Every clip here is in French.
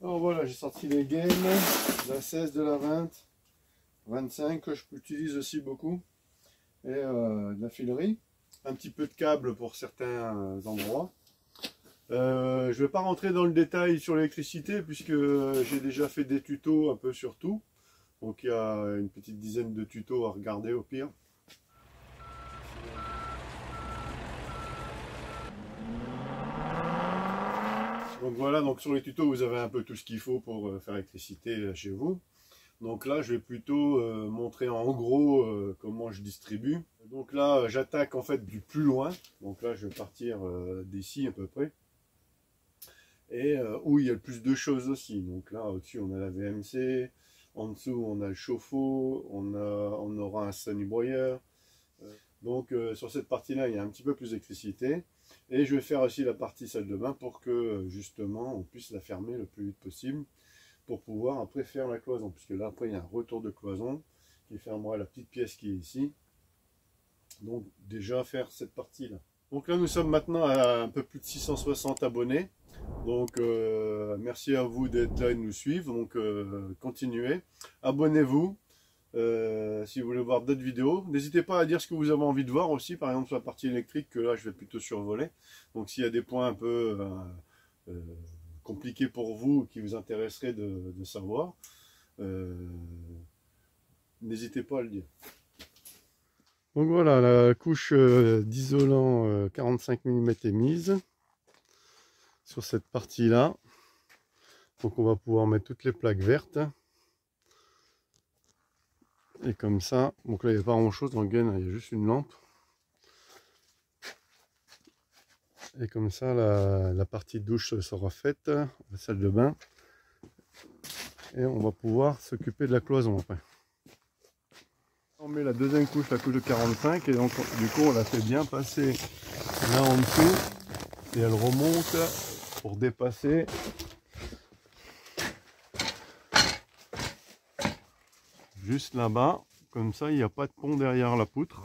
Alors voilà, j'ai sorti les gaines, la 16, de la 20, 25 que j'utilise aussi beaucoup, et de la filerie, un petit peu de câble pour certains endroits. Je ne vais pas rentrer dans le détail sur l'électricité puisque j'ai déjà fait des tutos un peu sur tout. Donc il y a une petite dizaine de tutos à regarder au pire. Donc voilà, donc sur les tutos vous avez un peu tout ce qu'il faut pour faire l'électricité chez vous. Donc là je vais plutôt montrer en gros comment je distribue. Donc là j'attaque en fait du plus loin. Donc là je vais partir d'ici à peu près. Et où il y a le plus de choses aussi. Donc là au-dessus on a la VMC, en dessous on a le chauffe-eau, on aura un sunny broyer. Donc sur cette partie là il y a un petit peu plus d'électricité. Et je vais faire aussi la partie salle de bain pour que justement on puisse la fermer le plus vite possible. Pour pouvoir après faire la cloison. Puisque là après il y a un retour de cloison qui fermera la petite pièce qui est ici. Donc déjà faire cette partie là. Donc là nous sommes maintenant à un peu plus de 660 abonnés. Donc merci à vous d'être là et de nous suivre. Donc continuez, abonnez-vous si vous voulez voir d'autres vidéos. N'hésitez pas à dire ce que vous avez envie de voir aussi, par exemple sur la partie électrique que là je vais plutôt survoler. Donc s'il y a des points un peu compliqués pour vous qui vous intéresseraient de savoir, n'hésitez pas à le dire. Donc voilà, la couche d'isolant 45 mm est mise sur cette partie là. Donc on va pouvoir mettre toutes les plaques vertes. Et comme ça, donc là il n'y a pas grand chose dans le gain, il y a juste une lampe. Et comme ça la partie douche sera faite, la salle de bain. Et on va pouvoir s'occuper de la cloison après. On met la deuxième couche, la couche de 45, et donc du coup on la fait bien passer là en dessous. Et elle remonte pour dépasser juste là-bas. Comme ça il n'y a pas de pont derrière la poutre.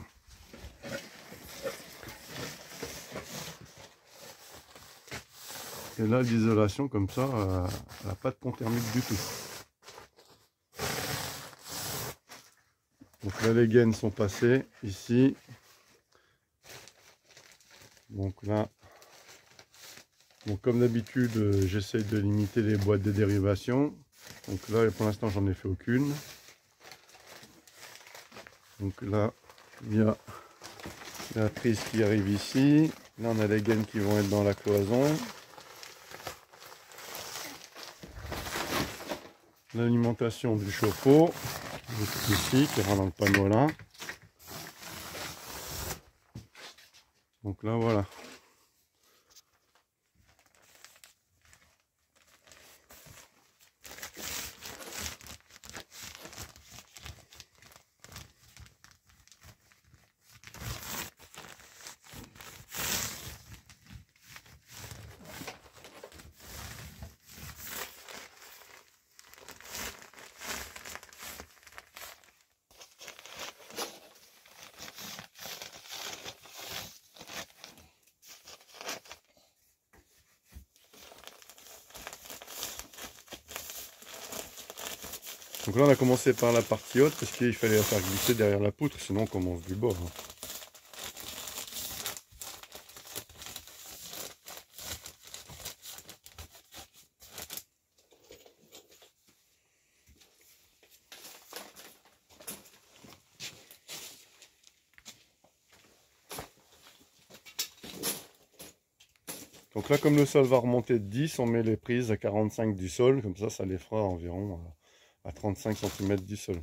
Et là l'isolation comme ça, elle n'a pas de pont thermique du tout. Donc là les gaines sont passées ici. Donc là, donc comme d'habitude, j'essaye de limiter les boîtes de dérivation. Donc là pour l'instant j'en ai fait aucune. Donc là il y a la prise qui arrive ici. Là on a les gaines qui vont être dans la cloison. L'alimentation du chauffe-eau ici qui rentre dans le panneau là. Donc là voilà. Donc là on a commencé par la partie haute parce qu'il fallait la faire glisser derrière la poutre, sinon on commence du bord. Donc là comme le sol va remonter de 10, on met les prises à 45 du sol, comme ça les fera environ à 35 cm du sol.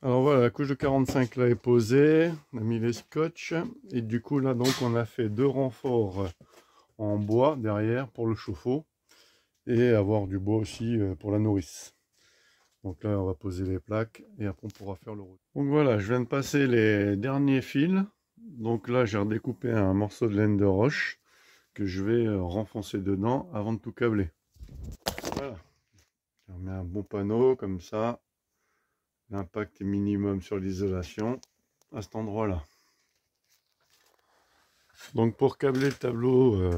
Alors voilà, la couche de 45 là est posée, on a mis les scotch et du coup là donc on a fait 2 renforts en bois derrière pour le chauffe-eau et avoir du bois aussi pour la nourrice. Donc là on va poser les plaques et après on pourra faire le route. Donc voilà, je viens de passer les derniers fils. Donc là j'ai redécoupé un morceau de laine de roche que je vais renfoncer dedans avant de tout câbler. Voilà, je remets un bon panneau comme ça. L'impact est minimum sur l'isolation à cet endroit-là. Donc pour câbler le tableau,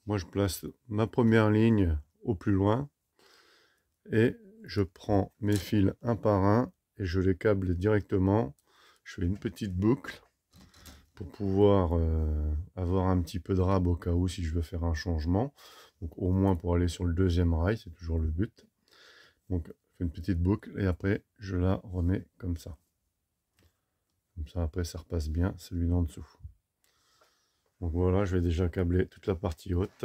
moi je place ma première ligne au plus loin et je prends mes fils un par un et je les câble directement. Je fais une petite boucle pour pouvoir avoir un petit peu de rab au cas où si je veux faire un changement. Donc au moins pour aller sur le deuxième rail, c'est toujours le but. Donc je fais une petite boucle et après je la remets comme ça. Comme ça après ça repasse bien celui d'en dessous. Donc voilà, je vais déjà câbler toute la partie haute.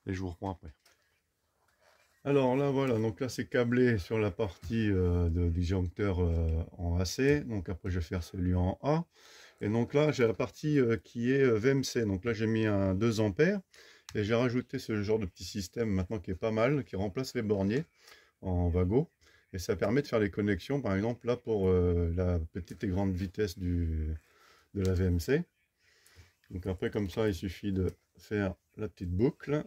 Et je vous reprends après. Alors là voilà, donc là c'est câblé sur la partie de disjoncteur en AC. Donc après je vais faire celui en A. Et donc là j'ai la partie qui est VMC. Donc là j'ai mis un 2 ampères. Et j'ai rajouté ce genre de petit système maintenant qui est pas mal, qui remplace les borniers en Wago. Et ça permet de faire les connexions, par exemple là pour la petite et grande vitesse de la VMC. Donc après comme ça il suffit de faire la petite boucle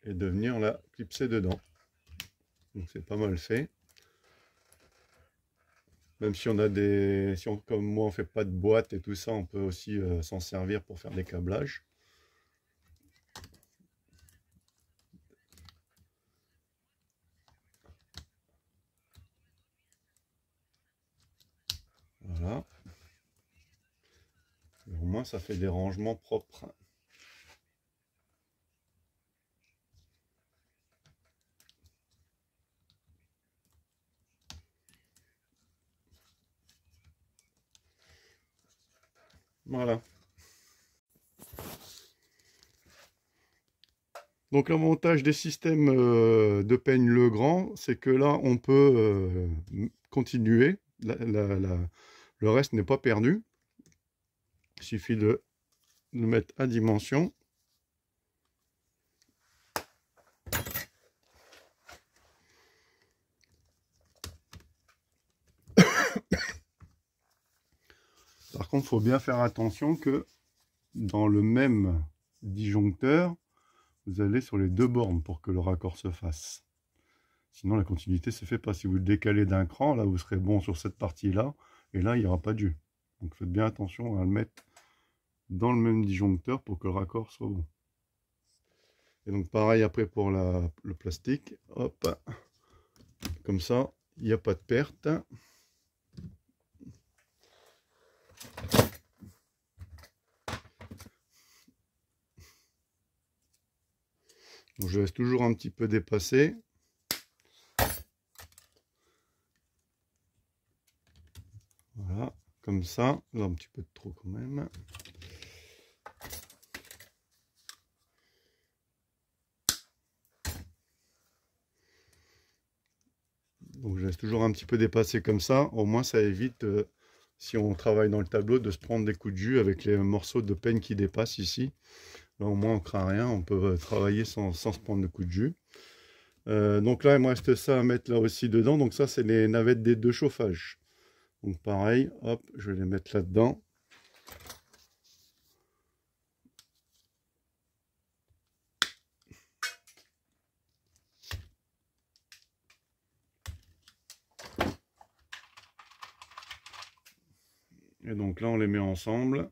et de venir la clipser dedans. Donc c'est pas mal fait. Même si on a des, si on, comme moi on fait pas de boîte et tout ça, on peut aussi s'en servir pour faire des câblages. Voilà. Et au moins ça fait des rangements propres. Voilà. Donc l'avantage des systèmes de peigne Legrand, c'est que là on peut continuer. Le reste n'est pas perdu. Il suffit de le mettre à dimension. Par contre, il faut bien faire attention que dans le même disjoncteur, vous allez sur les 2 bornes pour que le raccord se fasse. Sinon, la continuité ne se fait pas. Si vous le décalez d'un cran, là, vous serez bon sur cette partie-là, et là, il n'y aura pas de jus. Donc, faites bien attention à le mettre dans le même disjoncteur pour que le raccord soit bon. Et donc, pareil après pour le plastique. Hop, comme ça, il n'y a pas de perte. Donc, je laisse toujours un petit peu dépasser. Voilà, comme ça. Là, un petit peu de trop quand même. Donc, je laisse toujours un petit peu dépasser comme ça. Au moins, ça évite, si on travaille dans le tableau, de se prendre des coups de jus avec les morceaux de peigne qui dépassent ici. Là, au moins, on ne craint rien. On peut travailler sans se prendre de coups de jus. Donc là, il me reste ça à mettre là aussi dedans. Donc ça, c'est les navettes des 2 chauffages. Donc pareil, hop, je vais les mettre là-dedans. Et donc là, on les met ensemble.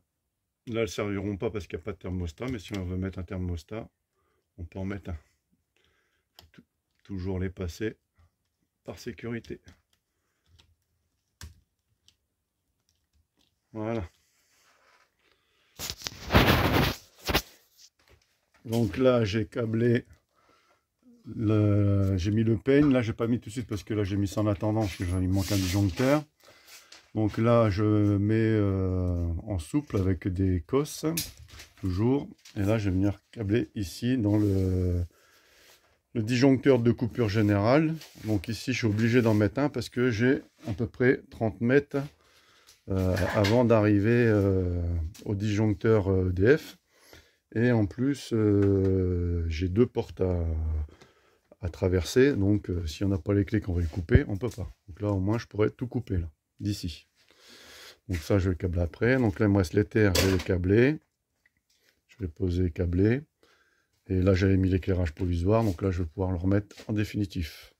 Là, elles ne serviront pas parce qu'il n'y a pas de thermostat. Mais si on veut mettre un thermostat, on peut en mettre un. Toujours les passer par sécurité. Voilà. Donc là, j'ai câblé, j'ai mis le peigne. Là, j'ai pas mis tout de suite parce que là, j'ai mis ça en attendant parce qu'il manque un disjoncteur. Donc là, je mets en souple avec des cosses, toujours. Et là, je vais venir câbler ici dans le disjoncteur de coupure générale. Donc ici, je suis obligé d'en mettre un parce que j'ai à peu près 30 mètres avant d'arriver au disjoncteur EDF. Et en plus, j'ai 2 portes à traverser. Donc si on n'a pas les clés qu'on va le couper, on peut pas. Donc là, au moins, je pourrais tout couper là, d'ici. Donc ça, je vais le câbler après. Donc là, il me reste l'éther, je vais le câbler. Je vais poser câblé. Et là, j'avais mis l'éclairage provisoire. Donc là, je vais pouvoir le remettre en définitif.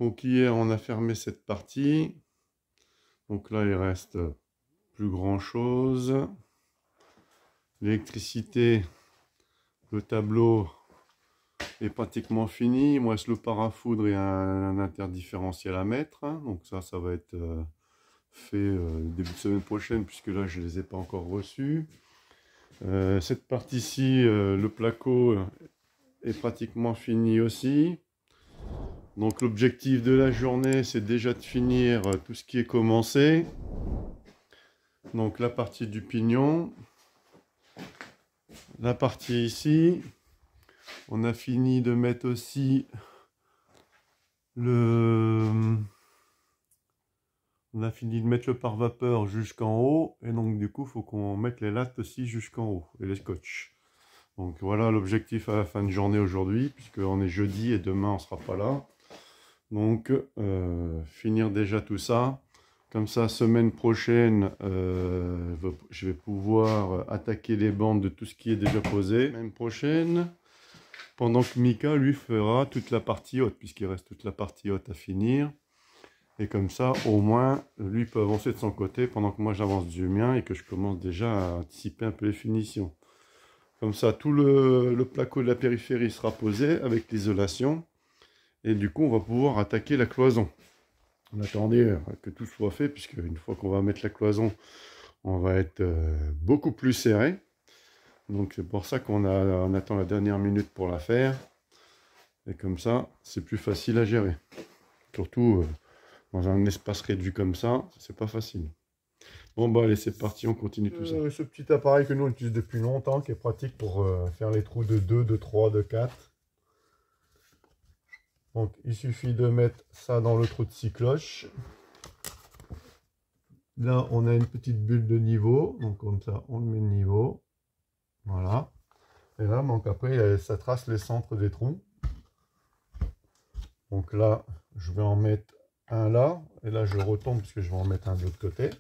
Donc hier, on a fermé cette partie. Donc là, il reste plus grand chose. L'électricité, le tableau est pratiquement fini. Il me reste le parafoudre et un interdifférentiel à mettre. Donc ça va être fait début de semaine prochaine, puisque là, je ne les ai pas encore reçus. Cette partie-ci, le placo est pratiquement fini aussi. Donc l'objectif de la journée, c'est déjà de finir tout ce qui est commencé. Donc la partie du pignon. La partie ici. On a fini de mettre aussi le pare-vapeur jusqu'en haut. Et donc du coup, il faut qu'on mette les lattes aussi jusqu'en haut. Et les scotch. Donc voilà l'objectif à la fin de journée aujourd'hui. Puisqu'on est jeudi et demain, on ne sera pas là. Donc, finir déjà tout ça. Comme ça, semaine prochaine, je vais pouvoir attaquer les bandes de tout ce qui est déjà posé. Semaine prochaine, pendant que Mika, lui, fera toute la partie haute, puisqu'il reste toute la partie haute à finir. Et comme ça, au moins, lui peut avancer de son côté, pendant que moi, j'avance du mien et que je commence déjà à anticiper un peu les finitions. Comme ça, tout le placo de la périphérie sera posé avec l'isolation. Et du coup, on va pouvoir attaquer la cloison. On attendait que tout soit fait, puisque une fois qu'on va mettre la cloison, on va être beaucoup plus serré. Donc c'est pour ça on attend la dernière minute pour la faire. Et comme ça, c'est plus facile à gérer. Surtout dans un espace réduit comme ça, c'est pas facile. Bon bah allez, c'est parti, on continue tout ça. Ce petit appareil que nous on utilise depuis longtemps, qui est pratique pour faire les trous de 2, de 3, de 4. Donc il suffit de mettre ça dans le trou de 6 cloches. Là on a une petite bulle de niveau, donc comme ça on le met de niveau. Voilà. Et là donc après ça trace les centres des trous. Donc là je vais en mettre un là, et là je retombe parce que je vais en mettre un de l'autre côté.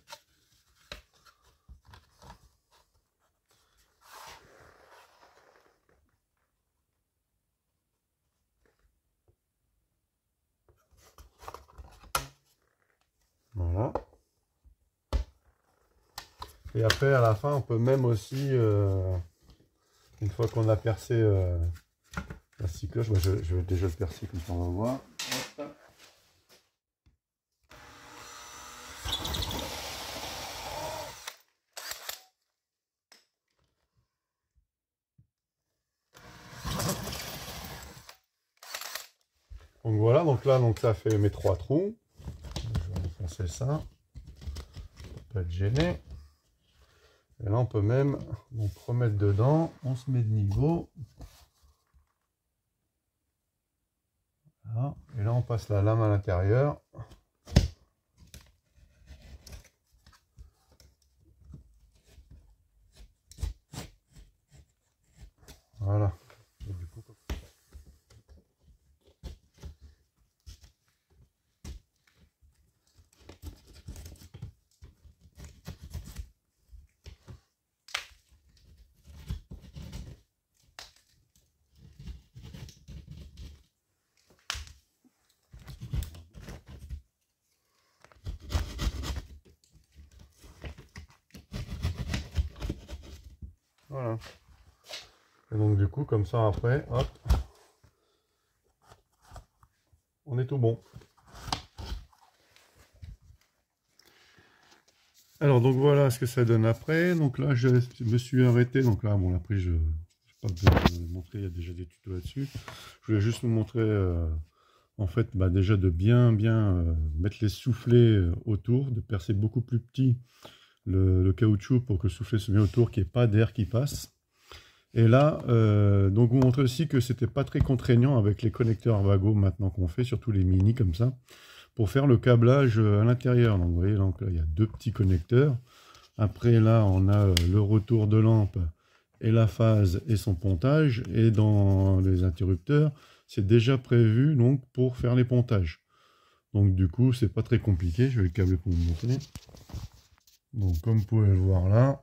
Voilà. Et après, à la fin, on peut même aussi, une fois qu'on a percé la 6 cloches, je vais déjà le percer comme ça on va voir. Hop. Donc voilà, donc là, ça fait mes 3 trous. Je vais enfoncer ça. Pas être gêné. Et là, on peut même donc remettre dedans. On se met de niveau. Voilà. Et là, on passe la lame à l'intérieur. Voilà. Et du coup, voilà. Et donc du coup, comme ça après, hop, on est tout bon. Alors donc voilà ce que ça donne après. Donc là je me suis arrêté. Donc là bon après je n'ai pas besoin de vous montrer, il y a déjà des tutos là-dessus. Je voulais juste vous montrer en fait déjà de bien mettre les soufflets autour, de percer beaucoup plus petit le caoutchouc pour que le soufflet se mette autour, qu'il n'y ait pas d'air qui passe. Et là, donc vous montrez aussi que c'était pas très contraignant avec les connecteurs Vago maintenant qu'on fait, surtout les mini comme ça, pour faire le câblage à l'intérieur. Donc vous voyez, donc, là, il y a deux petits connecteurs. Après là, on a le retour de lampe et la phase et son pontage. Et dans les interrupteurs, c'est déjà prévu donc pour faire les pontages. Donc du coup, c'est pas très compliqué. Je vais le câbler pour vous montrer. Donc comme vous pouvez le voir là,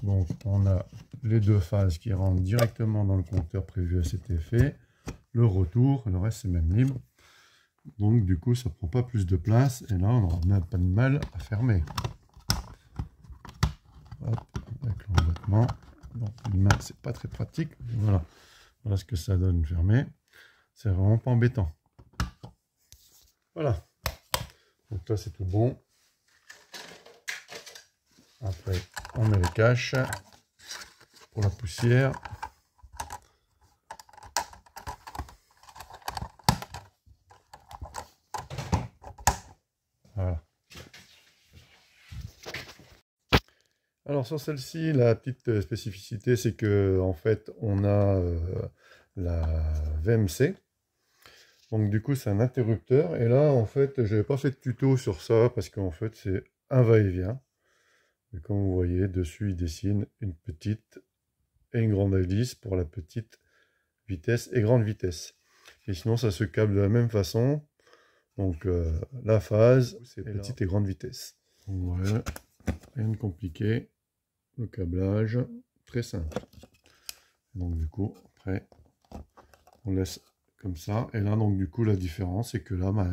donc on a les deux phases qui rentrent directement dans le compteur prévu à cet effet. Le retour, le reste c'est même libre. Donc du coup, ça prend pas plus de place. Et là, on n'aura même pas de mal à fermer. Hop, avec l'emboîtement. Donc une main, c'est pas très pratique. Voilà. Voilà ce que ça donne fermé. C'est vraiment pas embêtant. Voilà. Donc là, c'est tout bon. Après, on met les caches pour la poussière. Voilà. Alors sur celle-ci, la petite spécificité, c'est que en fait, on a la VMC. Donc du coup, c'est un interrupteur. Et là, en fait, je n'avais pas fait de tuto sur ça parce qu'en fait, c'est un va-et-vient. Et comme vous voyez, dessus, il dessine une petite et une grande hélice pour la petite vitesse et grande vitesse. Et sinon, ça se câble de la même façon. Donc, la phase, c'est petite et grande vitesse. Donc, voilà, rien de compliqué. Le câblage, très simple. Donc, du coup, après, on laisse comme ça. Et là, donc, du coup, la différence, c'est que là, bah,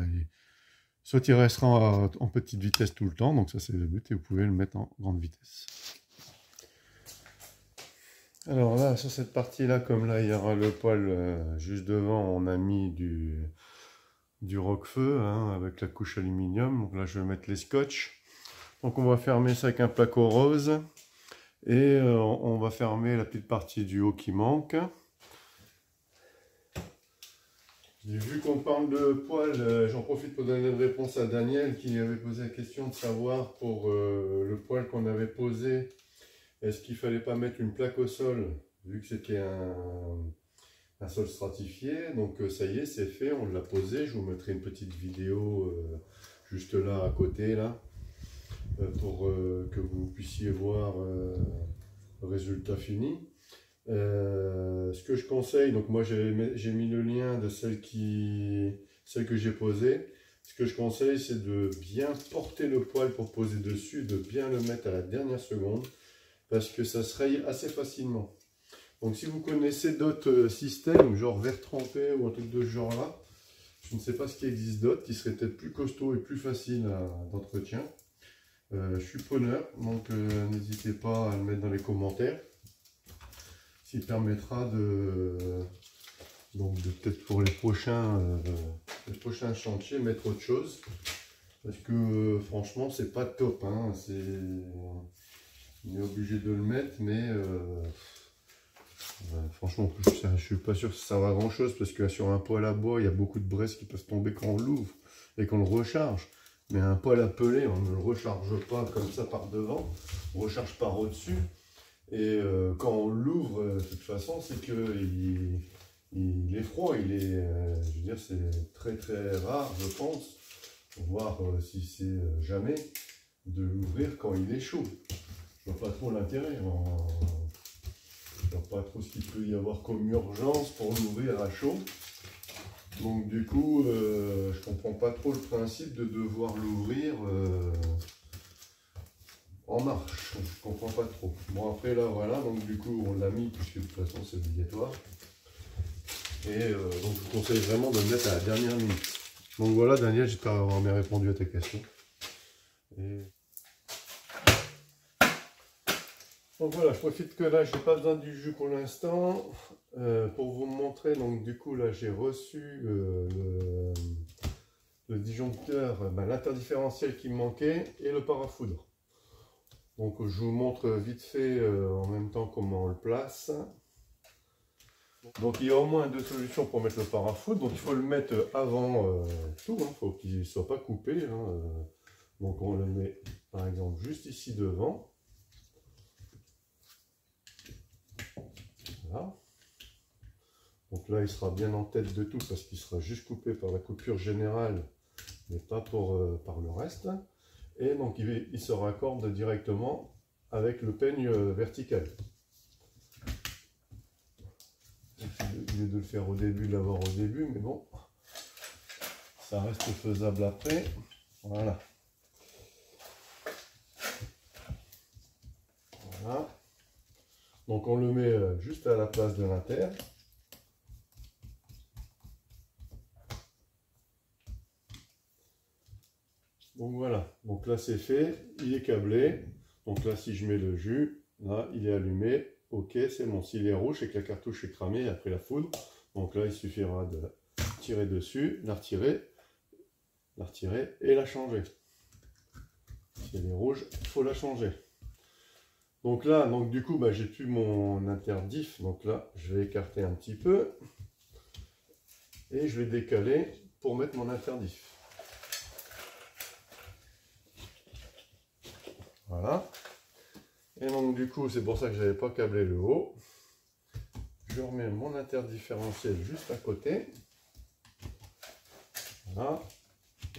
soit il restera en petite vitesse tout le temps, donc ça c'est le but, et vous pouvez le mettre en grande vitesse. Alors là, sur cette partie-là, comme là, il y aura le poêle juste devant, on a mis du roquefeu hein, avec la couche aluminium. Donc là, je vais mettre les scotch. Donc on va fermer ça avec un placo rose, et on va fermer la petite partie du haut qui manque. Vu qu'on parle de poêle, j'en profite pour donner une réponse à Daniel qui avait posé la question de savoir pour le poêle qu'on avait posé, est-ce qu'il ne fallait pas mettre une plaque au sol, vu que c'était un sol stratifié. Donc ça y est, c'est fait, on l'a posé. Je vous mettrai une petite vidéo juste là à côté, là, pour que vous puissiez voir le résultat fini. Ce que je conseille, donc moi j'ai mis le lien de celle que j'ai posée. Ce que je conseille, c'est de bien porter le poêle pour poser dessus, de bien le mettre à la dernière seconde, parce que ça se raye assez facilement. Donc si vous connaissez d'autres systèmes, genre verre trempé ou un truc de ce genre là, je ne sais pas ce qui existe d'autre, qui serait peut-être plus costaud et plus facile d'entretien. Je suis preneur, donc n'hésitez pas à le mettre dans les commentaires. Qui permettra donc peut-être pour les prochains chantiers mettre autre chose, parce que franchement c'est pas top hein, on est obligé de le mettre, mais franchement je suis pas sûr que ça serve à grand chose, parce que sur un poêle à bois il y a beaucoup de braises qui peuvent tomber quand on l'ouvre et qu'on le recharge. Mais un poêle à pellet, on ne le recharge pas comme ça par devant, on recharge par au-dessus. Et quand on l'ouvre, de toute façon, c'est qu'il est froid. Je veux dire, c'est très très rare, je pense, voire si c'est jamais, de l'ouvrir quand il est chaud. Je vois pas trop l'intérêt. Je vois pas trop ce qu'il peut y avoir comme urgence pour l'ouvrir à chaud. Donc du coup, je comprends pas trop le principe de devoir l'ouvrir en marche, je comprends pas trop. Bon après là voilà, donc du coup on l'a mis puisque de toute façon c'est obligatoire. Et donc je vous conseille vraiment de le mettre à la dernière minute. Donc voilà Daniel, j'espère avoir bien répondu à ta question. Donc voilà, je profite que là je n'ai pas besoin du jus pour l'instant. Pour vous montrer, donc du coup là j'ai reçu le disjoncteur, l'interdifférentiel qui me manquait et le parafoudre. Donc je vous montre vite fait en même temps comment on le place. Donc il y a au moins deux solutions pour mettre le parafoudre. Donc il faut le mettre avant tout, il faut qu'il ne soit pas coupé. Hein. Donc on le met par exemple juste ici devant. Voilà. Donc là, il sera bien en tête de tout parce qu'il sera juste coupé par la coupure générale, mais pas par le reste. Et donc, il se raccorde directement avec le peigne vertical. Au lieu de le faire au début, de l'avoir au début, mais bon, ça reste faisable après. Voilà. Voilà. Donc on le met juste à la place de l'inter. Donc voilà, donc là c'est fait, il est câblé. Donc là si je mets le jus, là il est allumé, ok c'est bon. S'il est rouge, c'est que la cartouche est cramée après la foudre. Donc là il suffira de tirer dessus, la retirer et la changer. Si elle est rouge, il faut la changer. Donc là, du coup, j'ai plus mon interdiff. Donc là, je vais écarter un petit peu. Et je vais décaler pour mettre mon interdiff. Voilà. Et donc du coup, c'est pour ça que je n'avais pas câblé le haut. Je remets mon interdifférentiel juste à côté. Voilà.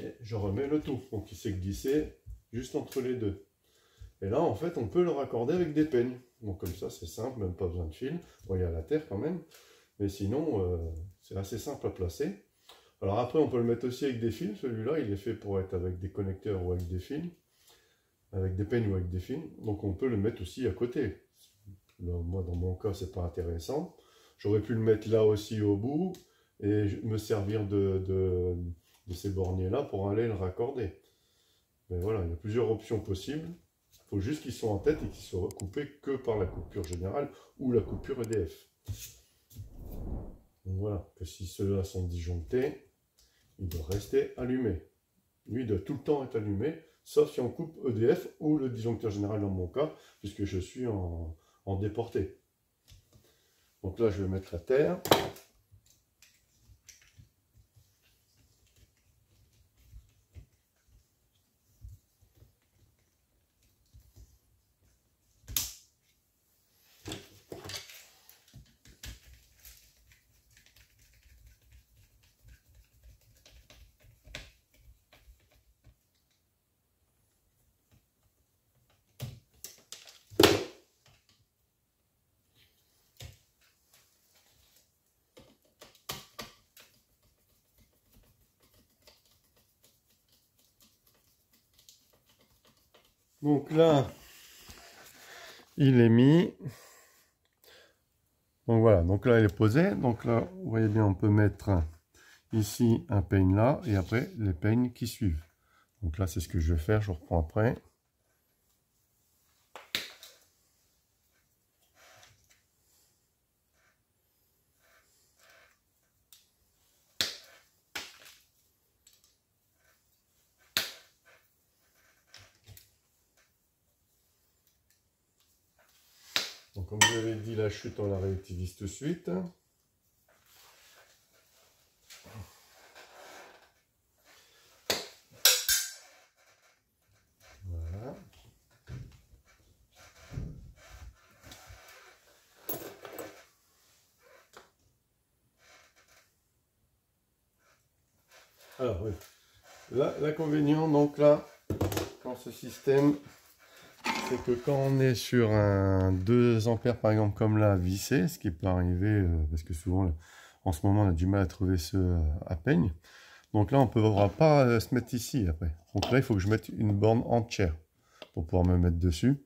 Et je remets le tout. Donc il s'est glissé juste entre les deux. Et là, en fait, on peut le raccorder avec des peignes. Donc comme ça, c'est simple, même pas besoin de fil. Bon, il y a la terre quand même. Mais sinon, c'est assez simple à placer. Alors après, on peut le mettre aussi avec des fils. Celui-là, il est fait pour être avec des connecteurs ou avec des fils. Avec des peignes ou avec des fils. Donc on peut le mettre aussi à côté. Là, moi, dans mon cas, c'est pas intéressant. J'aurais pu le mettre là aussi au bout et me servir de ces borniers-là pour aller le raccorder. Mais voilà, il y a plusieurs options possibles. Il faut juste qu'ils soient en tête et qu'ils soient coupés que par la coupure générale ou la coupure EDF. Donc voilà, que si ceux-là sont disjonctés, il doit rester allumé. Lui, il doit tout le temps être allumé, sauf si on coupe EDF ou le disjoncteur général dans mon cas, puisque je suis en déporté. Donc là, je vais mettre la terre. Donc là, il est mis. Donc voilà, donc là il est posé. Donc là, vous voyez bien, on peut mettre ici un peigne là et après les peignes qui suivent. Donc là, c'est ce que je vais faire, je reprends après. Donc comme je l'avais dit, la chute, on la réutilise tout de suite. Voilà. Alors oui, l'inconvénient donc là, dans ce système, c'est que quand on est sur un 2 ampères par exemple comme là vissé, ce qui peut arriver parce que souvent en ce moment on a du mal à trouver ceux à peigne. Donc là on ne pourra pas se mettre ici après. Donc là il faut que je mette une borne entière pour pouvoir me mettre dessus.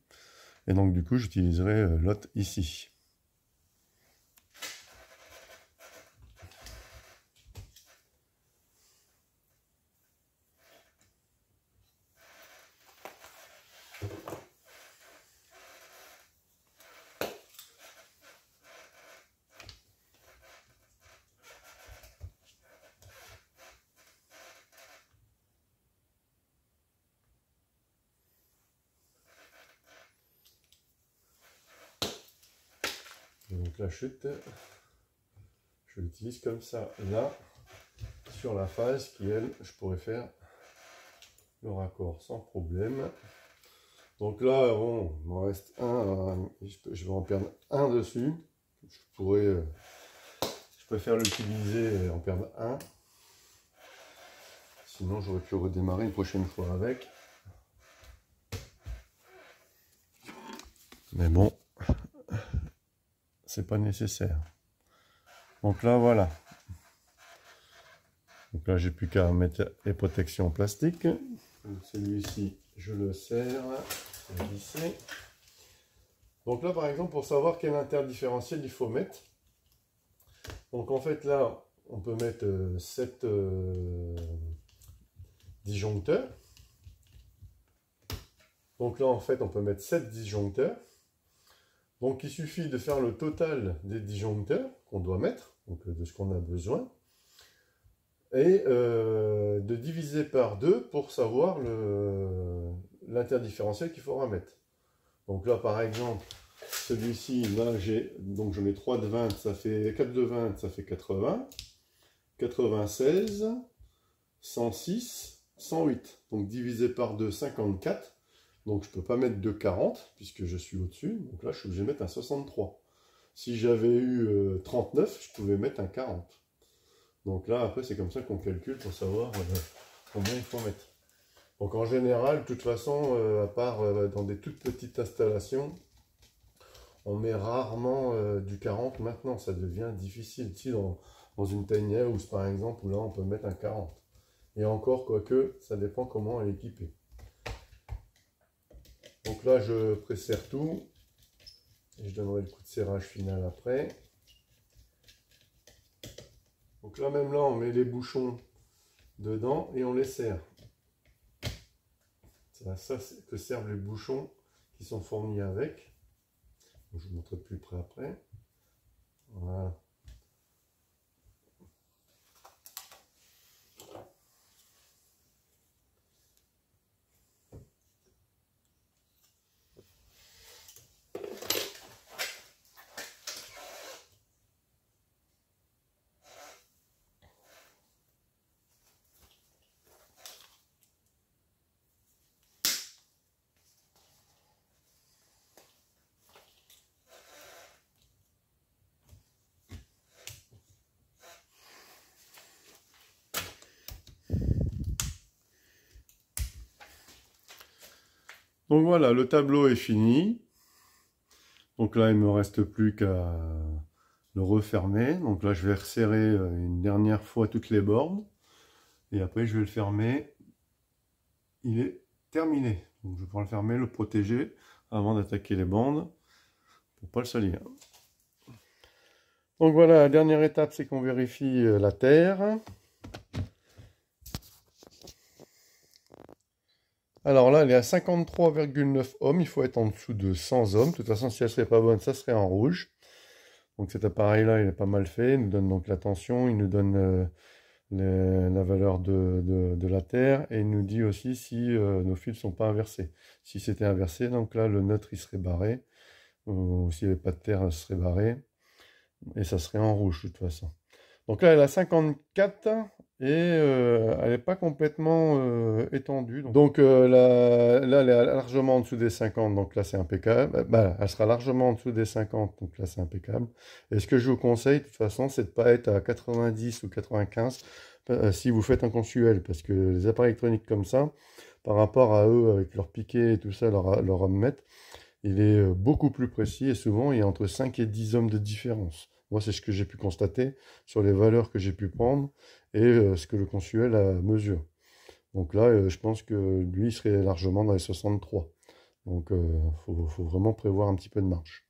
Et donc du coup j'utiliserai l'autre ici. Donc la chute, je l'utilise comme ça là, sur la phase qui elle, je pourrais faire le raccord sans problème. Donc là, bon, il m'en reste un, je vais en perdre un dessus. je préfère l'utiliser et en perdre un. Sinon, j'aurais pu redémarrer une prochaine fois avec. Mais bon, c'est pas nécessaire. Donc là, voilà. Donc là, j'ai plus qu'à mettre les protections en plastique. Celui-ci, je le serre, vissé. Donc là, par exemple, pour savoir quel interdifférentiel il faut mettre. Donc en fait, là, on peut mettre 7 disjoncteurs. Donc là, en fait, on peut mettre 7 disjoncteurs. Donc il suffit de faire le total des disjoncteurs qu'on doit mettre, donc de ce qu'on a besoin, et de diviser par 2 pour savoir l'interdifférentiel qu'il faudra mettre. Donc là, par exemple, celui-ci, là, j'en ai 3 de 20, ça fait 4 de 20, ça fait 80, 96, 106, 108. Donc divisé par 2, 54. Donc je ne peux pas mettre de 40, puisque je suis au-dessus. Donc là, je suis obligé de mettre un 63. Si j'avais eu 39, je pouvais mettre un 40. Donc là, après, c'est comme ça qu'on calcule pour savoir combien il faut mettre. Donc en général, de toute façon, à part dans des toutes petites installations, on met rarement du 40 maintenant. Ça devient difficile. Si dans une tiny house, par exemple, où là, on peut mettre un 40. Et encore, quoique, ça dépend comment elle est équipée. Donc là, je presserre tout et je donnerai le coup de serrage final après. Donc là, même là, on met les bouchons dedans et on les serre. C'est à ça que servent les bouchons qui sont fournis avec. Donc, je vous montrerai plus près après. Voilà. Donc voilà, le tableau est fini. Donc là, il ne me reste plus qu'à le refermer. Donc là, je vais resserrer une dernière fois toutes les bornes. Et après, je vais le fermer. Il est terminé. Donc je vais pouvoir le fermer, le protéger avant d'attaquer les bandes pour ne pas le salir. Donc voilà, la dernière étape, c'est qu'on vérifie la terre. Alors là, elle est à 53,9 ohms. Il faut être en dessous de 100 ohms. De toute façon, si elle ne serait pas bonne, ça serait en rouge. Donc cet appareil-là, il est pas mal fait. Il nous donne donc la tension, il nous donne la valeur de la terre et il nous dit aussi si nos fils ne sont pas inversés. Si c'était inversé, donc là, le neutre, il serait barré. Ou s'il n'y avait pas de terre, elle serait barrée. Et ça serait en rouge, de toute façon. Donc là, elle a 54 et elle n'est pas complètement étendue. Donc là, elle est largement en dessous des 50, donc là, c'est impeccable. Bah, elle sera largement en dessous des 50, donc là, c'est impeccable. Et ce que je vous conseille, de toute façon, c'est de ne pas être à 90 ou 95 si vous faites un consuel, parce que les appareils électroniques comme ça, par rapport à eux, avec leur piquet et tout ça, leur ohmmètre, il est beaucoup plus précis et souvent, il y a entre 5 et 10 ohms de différence. Moi, c'est ce que j'ai pu constater sur les valeurs que j'ai pu prendre et ce que le consuel mesure. Donc là, je pense que lui, il serait largement dans les 63. Donc, il faut vraiment prévoir un petit peu de marge.